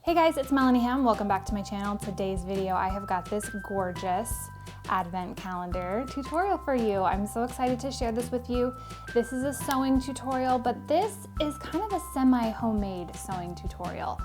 Hey guys, it's Melanie Ham. Welcome back to my channel. Today's video, I have got this gorgeous advent calendar tutorial for you. I'm so excited to share this with you. This is a sewing tutorial, but this is kind of a semi-homemade sewing tutorial.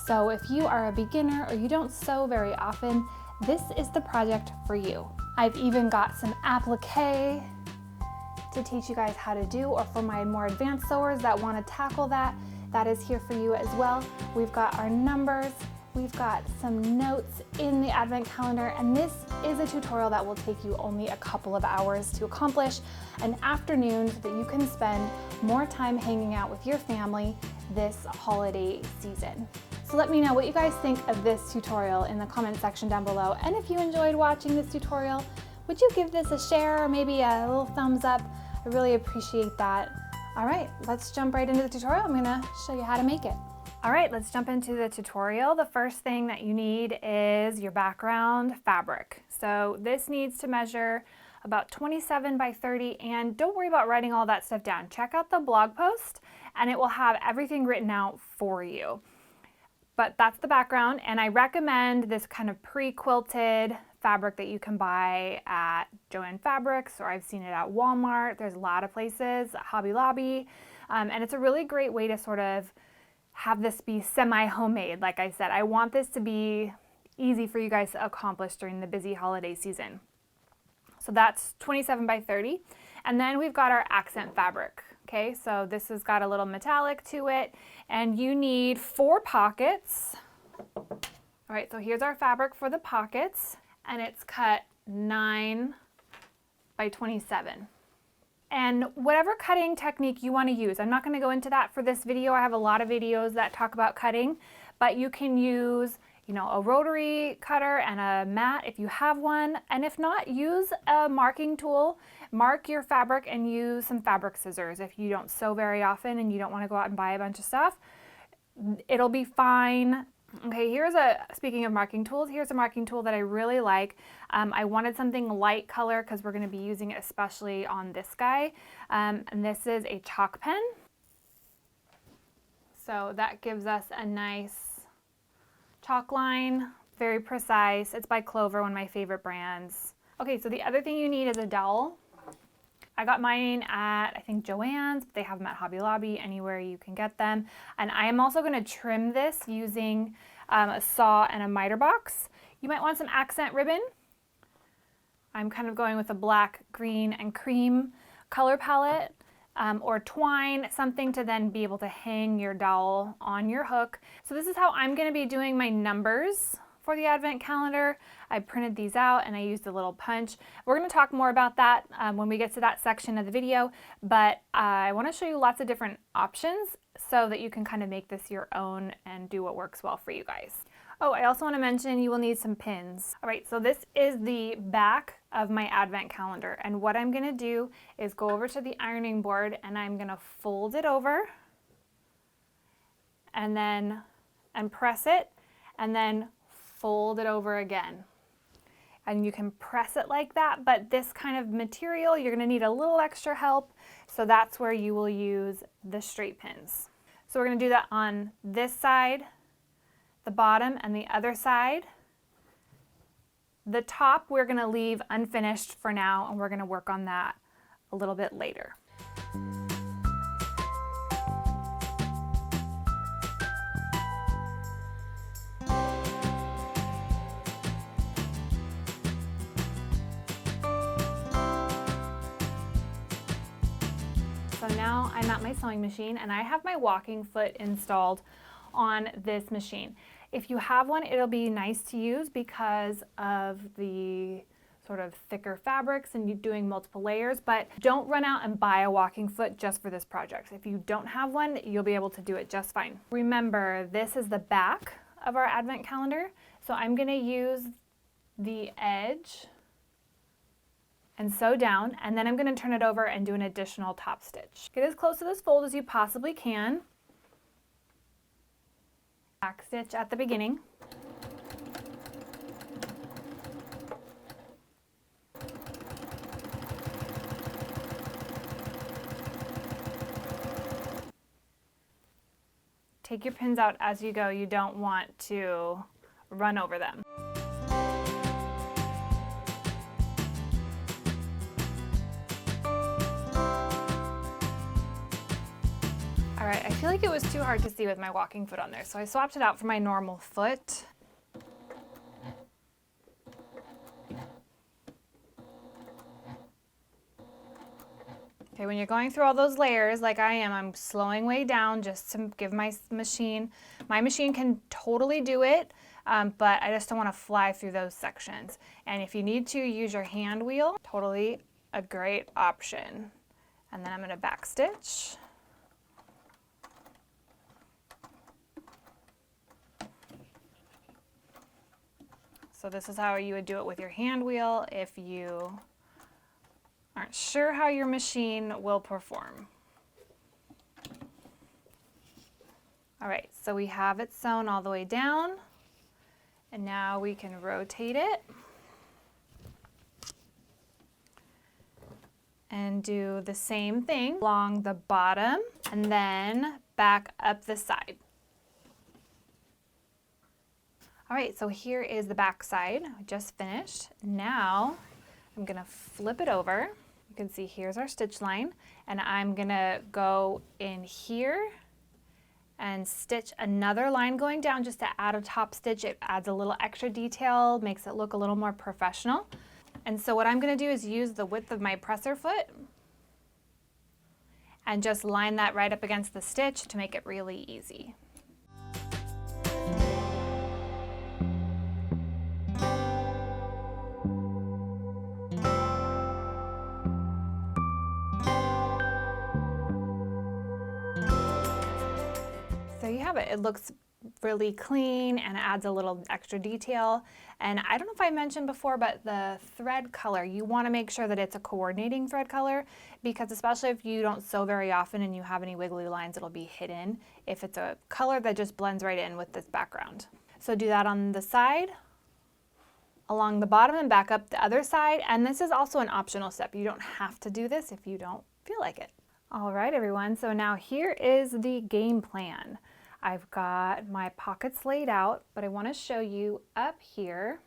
So if you are a beginner or you don't sew very often, this is the project for you. I've even got some applique to teach you guys how to do, or for my more advanced sewers that want to tackle that is here for you as well. We've got our numbers, we've got some notes in the advent calendar, and this is a tutorial that will take you only a couple of hours to accomplish, an afternoon so that you can spend more time hanging out with your family this holiday season. So let me know what you guys think of this tutorial in the comment section down below, and if you enjoyed watching this tutorial, would you give this a share or maybe a little thumbs up? I really appreciate that. All right, let's jump right into the tutorial. I'm gonna show you how to make it. All right, let's jump into the tutorial. The first thing that you need is your background fabric. So this needs to measure about 27 by 30, and don't worry about writing all that stuff down. Check out the blog post and it will have everything written out for you. But that's the background, and I recommend this kind of pre-quilted fabric that you can buy at Joann Fabrics, or I've seen it at Walmart. There's a lot of places, Hobby Lobby, and it's a really great way to sort of have this be semi-homemade. Like I said, I want this to be easy for you guys to accomplish during the busy holiday season. So that's 27 by 30. And then we've got our accent fabric. Okay, so this has got a little metallic to it, and you need 4 pockets. All right, so here's our fabric for the pockets, and it's cut 9 by 27. And whatever cutting technique you want to use, I'm not going to go into that for this video. I have a lot of videos that talk about cutting, but you can use, you know, a rotary cutter and a mat if you have one, and if not, use a marking tool. Mark your fabric and use some fabric scissors if you don't sew very often and you don't want to go out and buy a bunch of stuff. It'll be fine. Okay, speaking of marking tools, here's a marking tool that I really like. I wanted something light color because we're going to be using it especially on this guy. And this is a chalk pen. So that gives us a nice chalk line, very precise. It's by Clover, one of my favorite brands. Okay, so the other thing you need is a dowel. I got mine at, I think, Joann's, but they have them at Hobby Lobby, anywhere you can get them. And I am also going to trim this using a saw and a miter box. You might want some accent ribbon. I'm kind of going with a black, green, and cream color palette, or twine, something to then be able to hang your dowel on your hook. So this is how I'm going to be doing my numbers for the advent calendar. I printed these out and I used a little punch. We're going to talk more about that when we get to that section of the video, but I want to show you lots of different options so that you can kind of make this your own and do what works well for you guys. Oh, I also want to mention you will need some pins. All right, so this is the back of my advent calendar, and what I'm going to do is go over to the ironing board and I'm going to fold it over and press it, and then fold it over again. And you can press it like that, but this kind of material, you're gonna need a little extra help, so that's where you will use the straight pins. So we're gonna do that on this side, the bottom, and the other side. The top we're gonna leave unfinished for now, and we're gonna work on that a little bit later. So now I'm at my sewing machine and I have my walking foot installed on this machine. If you have one, it'll be nice to use because of the sort of thicker fabrics and you doing multiple layers, but don't run out and buy a walking foot just for this project. If you don't have one, you'll be able to do it just fine. Remember, this is the back of our advent calendar, so I'm going to use the edge and sew down, and then I'm going to turn it over and do an additional top stitch. Get as close to this fold as you possibly can. Back stitch at the beginning. take your pins out as you go. You don't want to run over them. All right, I feel like it was too hard to see with my walking foot on there, so I swapped it out for my normal foot. Okay, when you're going through all those layers like I am, I'm slowing way down just to give my machine can totally do it, but I just don't want to fly through those sections. And if you need to use your hand wheel, totally a great option. And then I'm going to back stitch. So this is how you would do it with your hand wheel if you aren't sure how your machine will perform. All right, so we have it sewn all the way down, and now we can rotate it and do the same thing along the bottom and then back up the side. All right, so here is the back side. I just finished. Now I'm gonna flip it over. You can see here's our stitch line, and I'm gonna go in here and stitch another line going down just to add a top stitch. It adds a little extra detail, makes it look a little more professional. And so what I'm gonna do is use the width of my presser foot and just line that right up against the stitch to make it really easy. So you have it. It looks really clean and it adds a little extra detail. And I don't know if I mentioned before, but the thread color, you want to make sure that it's a coordinating thread color, because especially if you don't sew very often and you have any wiggly lines, it'll be hidden if it's a color that just blends right in with this background. So do that on the side, along the bottom, and back up the other side. And this is also an optional step. You don't have to do this if you don't feel like it. All right, everyone, so now here is the game plan. I've got my pockets laid out, but I want to show you up here.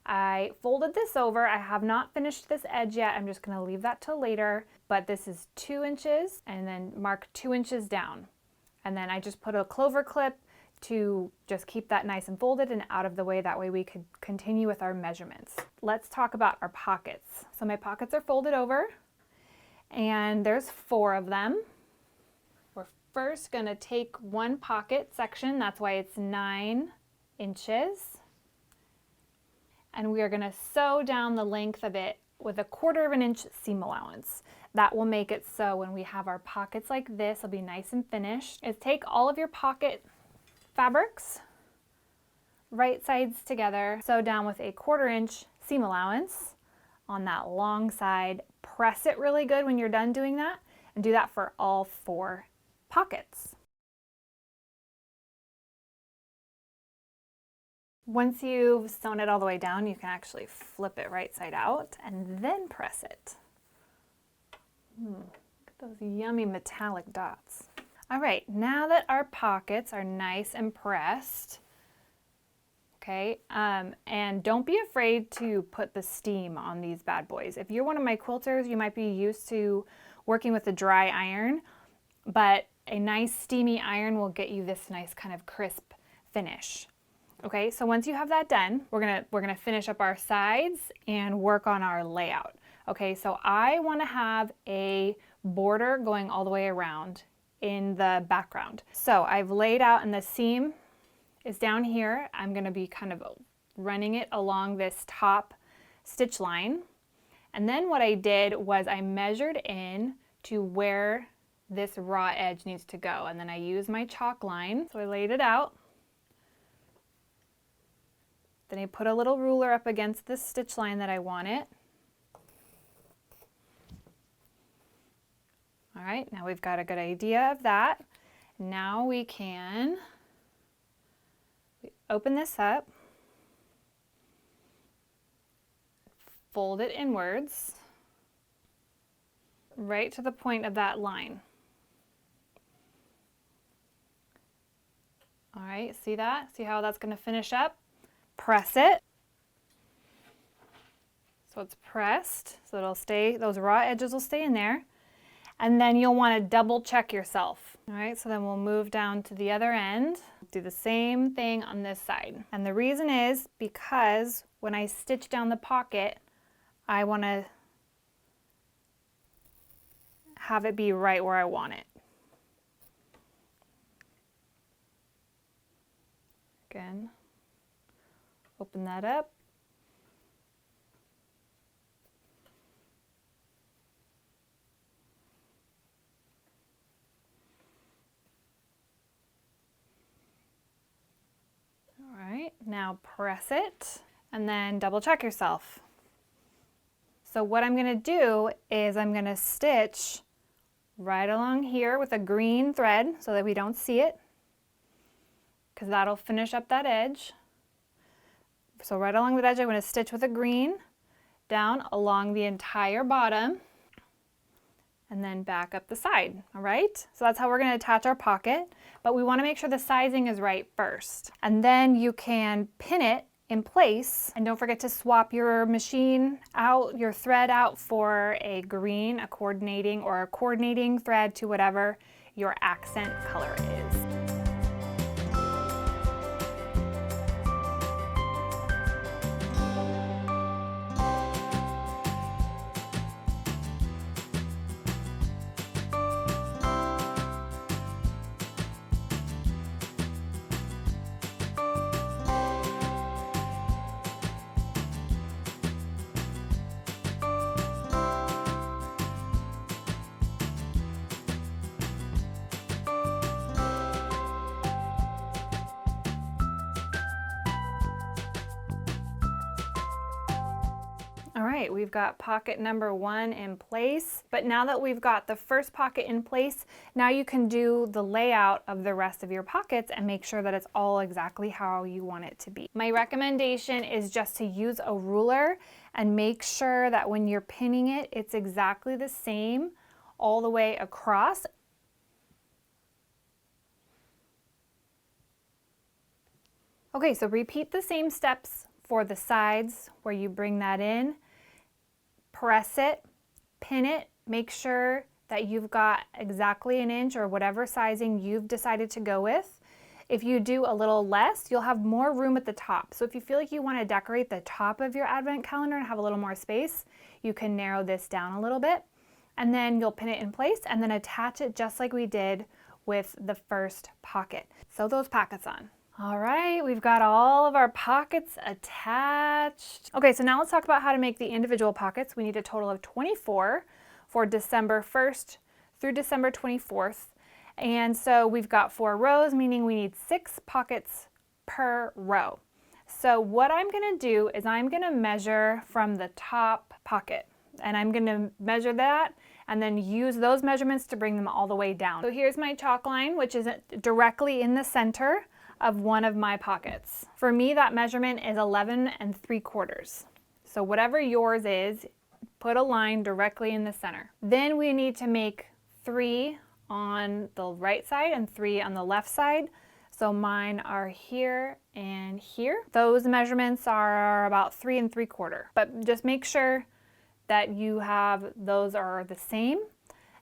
I folded this over. I have not finished this edge yet. I'm just going to leave that till later, but this is 2 inches, and then mark 2 inches down. And then I just put a clover clip to just keep that nice and folded and out of the way. That way we could continue with our measurements. Let's talk about our pockets. So my pockets are folded over, and there's 4 of them. We're first going to take one pocket section, that's why it's 9 inches, and we are going to sew down the length of it with 1/4 of an inch seam allowance. That will make it so when we have our pockets like this, it'll be nice and finished. Is take all of your pocket fabrics, right sides together, sew down with 1/4 inch seam allowance on that long side. Press it really good when you're done doing that, and do that for all 4 pockets. Once you've sewn it all the way down, you can actually flip it right side out and then press it. Look at those yummy metallic dots. All right, now that our pockets are nice and pressed, okay, and don't be afraid to put the steam on these bad boys. If you're one of my quilters, you might be used to working with a dry iron, but a nice steamy iron will get you this nice kind of crisp finish. Okay, so once you have that done, we're gonna finish up our sides and work on our layout. Okay, so I want to have a border going all the way around in the background. So I've laid out, and the seam is down here. I'm going to be kind of running it along this top stitch line. And then what I did was I measured in to where this raw edge needs to go. And then I used my chalk line. So I laid it out. Then I put a little ruler up against the stitch line that I want it. All right, now we've got a good idea of that. Now we can open this up, fold it inwards, right to the point of that line. All right, see that? See how that's gonna finish up? Press it. So it's pressed, so it'll stay, those raw edges will stay in there. And then you'll wanna double check yourself. All right, so then we'll move down to the other end. Do the same thing on this side. And the reason is because when I stitch down the pocket, I wanna have it be right where I want it. Again, open that up. All right, now press it and then double check yourself. So what I'm gonna do is I'm gonna stitch right along here with a green thread so that we don't see it, because that'll finish up that edge. So right along the edge, I'm going to stitch with a green down along the entire bottom and then back up the side, all right? So that's how we're going to attach our pocket, but we want to make sure the sizing is right first. And then you can pin it in place, and don't forget to swap your machine out, your thread out for a green, a coordinating thread to whatever your accent color is. All right, we've got pocket number 1 in place, but now that we've got the first pocket in place, now you can do the layout of the rest of your pockets and make sure that it's all exactly how you want it to be. My recommendation is just to use a ruler and make sure that when you're pinning it, it's exactly the same all the way across. Okay, so repeat the same steps for the sides where you bring that in. Press it, pin it, make sure that you've got exactly an inch or whatever sizing you've decided to go with. If you do a little less, you'll have more room at the top. So if you feel like you want to decorate the top of your advent calendar and have a little more space, you can narrow this down a little bit, and then you'll pin it in place and then attach it just like we did with the first pocket. Sew those pockets on. All right, we've got all of our pockets attached. Okay, so now let's talk about how to make the individual pockets. We need a total of 24 for December 1st through December 24th. And so we've got 4 rows, meaning we need 6 pockets per row. So what I'm gonna do is I'm gonna measure from the top pocket, and I'm gonna measure that and then use those measurements to bring them all the way down. So here's my chalk line, which is directly in the center of one of my pockets. For me, that measurement is 11 3/4. So whatever yours is, put a line directly in the center. Then we need to make 3 on the right side and 3 on the left side. So mine are here and here. Those measurements are about 3 3/4. But just make sure that you have those are the same,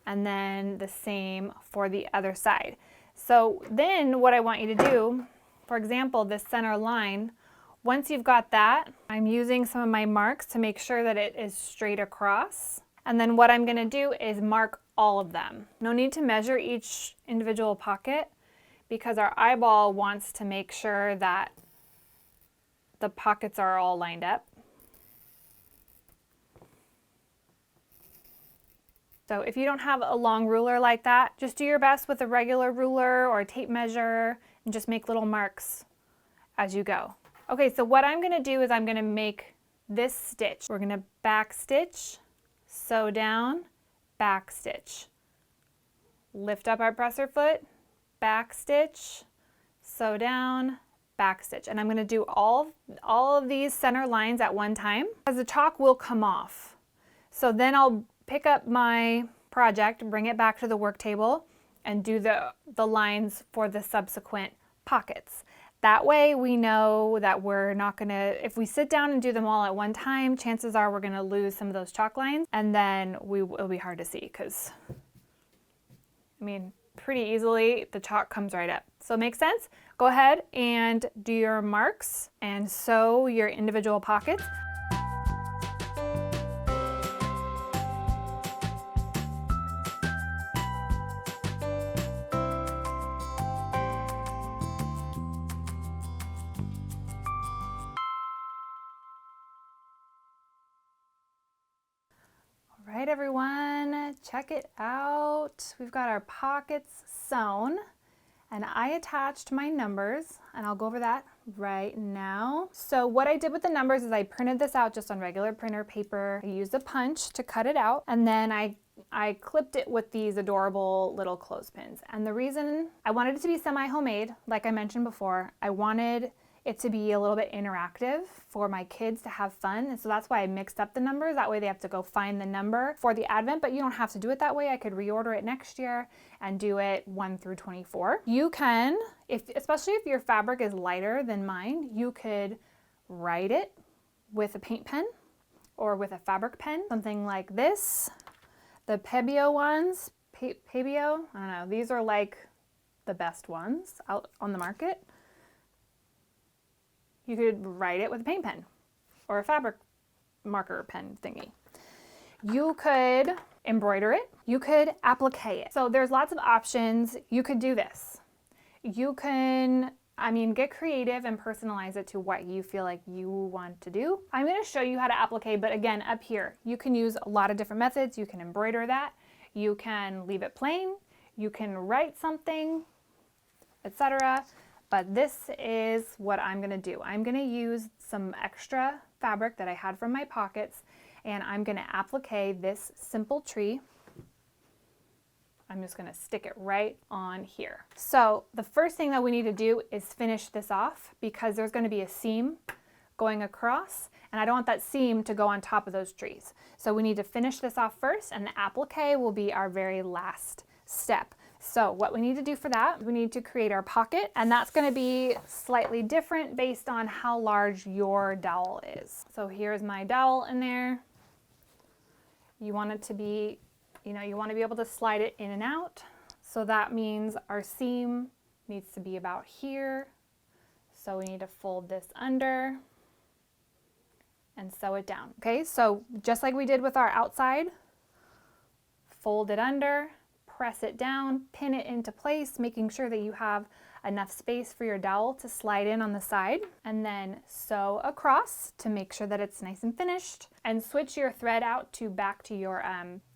and then the same for the other side. So then what I want you to do, for example, this center line, once you've got that, I'm using some of my marks to make sure that it is straight across. And then what I'm gonna do is mark all of them. No need to measure each individual pocket because our eyeball wants to make sure that the pockets are all lined up. So if you don't have a long ruler like that, just do your best with a regular ruler or a tape measure and just make little marks as you go. Okay, so what I'm gonna do is I'm gonna make this stitch. We're gonna back stitch, sew down, back stitch. Lift up our presser foot, back stitch, sew down, back stitch. And I'm gonna do all of these center lines at one time, because the chalk will come off. So then I'll pick up my project, bring it back to the work table, and do the lines for the subsequent pockets. That way we know that we're not gonna, if we sit down and do them all at one time, chances are we're gonna lose some of those chalk lines, and then it'll be hard to see, because, I mean, pretty easily the chalk comes right up. So it makes sense? Go ahead and do your marks and sew your individual pockets. All right, everyone, check it out. We've got our pockets sewn, and I attached my numbers, and I'll go over that right now. So what I did with the numbers is I printed this out just on regular printer paper. I used a punch to cut it out, and then I clipped it with these adorable little clothespins. And the reason I wanted it to be semi-homemade, like I mentioned before, I wanted it to be a little bit interactive for my kids to have fun. And so that's why I mixed up the numbers. That way they have to go find the number for the advent, but you don't have to do it that way. I could reorder it next year and do it 1 through 24. You can, especially if your fabric is lighter than mine, you could write it with a paint pen or with a fabric pen, something like this. The Pebeo ones, Pebeo, I don't know, these are like the best ones out on the market. You could write it with a paint pen or a fabric marker pen thingy. You could embroider it. You could applique it. So there's lots of options. You could do this. You can, get creative and personalize it to what you feel like you want to do. I'm going to show you how to applique, but again, up here, you can use a lot of different methods. You can embroider that. You can leave it plain. You can write something, etc. But this is what I'm going to do. I'm going to use some extra fabric that I had from my pockets, and I'm going to applique this simple tree. I'm just going to stick it right on here. So the first thing that we need to do is finish this off, because there's going to be a seam going across, and I don't want that seam to go on top of those trees. So we need to finish this off first, and the applique will be our very last step. So what we need to do for that, we need to create our pocket, and that's going to be slightly different based on how large your dowel is. So here's my dowel in there. You want it to be, you want to be able to slide it in and out. So that means our seam needs to be about here. So we need to fold this under and sew it down. Okay, so just like we did with our outside, fold it under, press it down, pin it into place, making sure that you have enough space for your dowel to slide in on the side, and then sew across to make sure that it's nice and finished, and switch your thread out back to your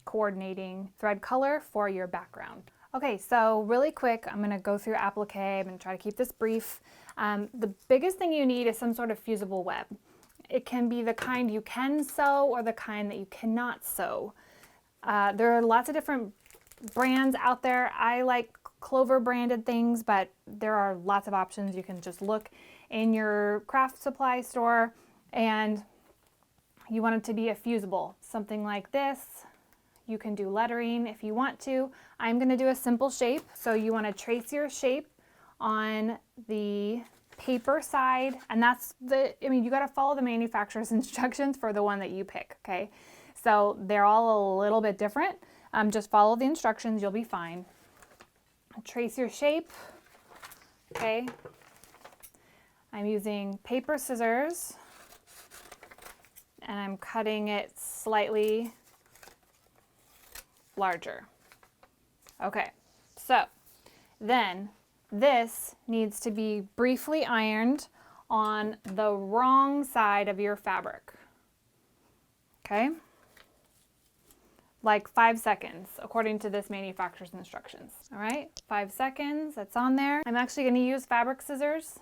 coordinating thread color for your background. Okay, so really quick, I'm going to go through applique. I'm going to try to keep this brief. The biggest thing you need is some sort of fusible web. It can be the kind you can sew or the kind that you cannot sew. There are lots of different brands out there. I like Clover branded things, but there are lots of options. You can just look in your craft supply store, and you want it to be a fusible, something like this. You can do lettering if you want to. I'm going to do a simple shape. So you want to trace your shape on the paper side, and that's you got to follow the manufacturer's instructions for the one that you pick, okay? So they're all a little bit different. Just follow the instructions, you'll be fine. Trace your shape, okay? I'm using paper scissors, and I'm cutting it slightly larger. Okay, so then this needs to be briefly ironed on the wrong side of your fabric, okay? Like 5 seconds, according to this manufacturer's instructions. All right, 5 seconds, that's on there. I'm actually going to use fabric scissors,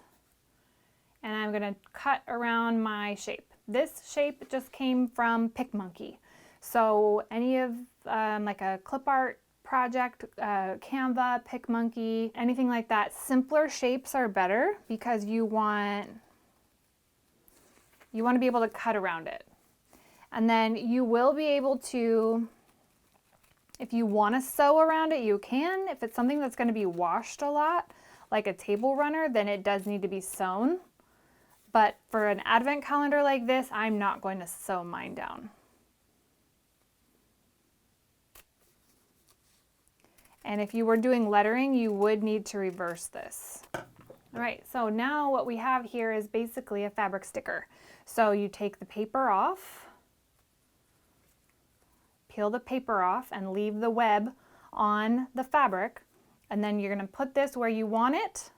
and I'm going to cut around my shape. This shape just came from PicMonkey. So any of like a clip art project, Canva, PicMonkey, anything like that, simpler shapes are better, because you want to be able to cut around it. And then you will be able to, if you want to sew around it, you can. If it's something that's going to be washed a lot, like a table runner, then it does need to be sewn. But for an advent calendar like this, I'm not going to sew mine down. And if you were doing lettering, you would need to reverse this. All right, so now what we have here is basically a fabric sticker. So you take the paper off, peel the paper off and leave the web on the fabric, and then you're gonna put this where you want it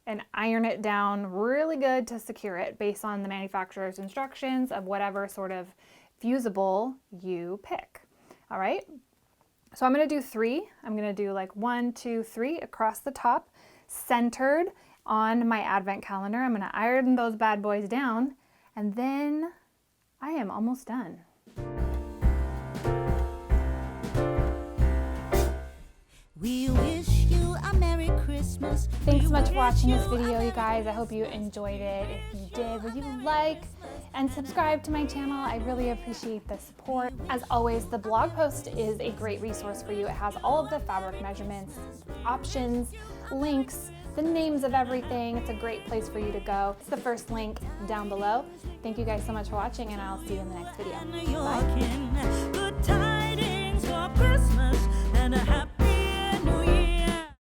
and iron it down really good to secure it based on the manufacturer's instructions of whatever sort of fusible you pick. All right, so I'm gonna do 3. I'm gonna do like 1, 2, 3 across the top, centered on my advent calendar. I'm gonna iron those bad boys down, and then I am almost done. We wish you a Merry Christmas. Thanks so much for watching this video, you guys. I hope you enjoyed it. If you did, would you like and subscribe to my channel? I really appreciate the support. As always, the blog post is a great resource for you. It has all of the fabric measurements, options, links, the names of everything. It's a great place for you to go. It's the first link down below. Thank you guys so much for watching, and I'll see you in the next video. Bye.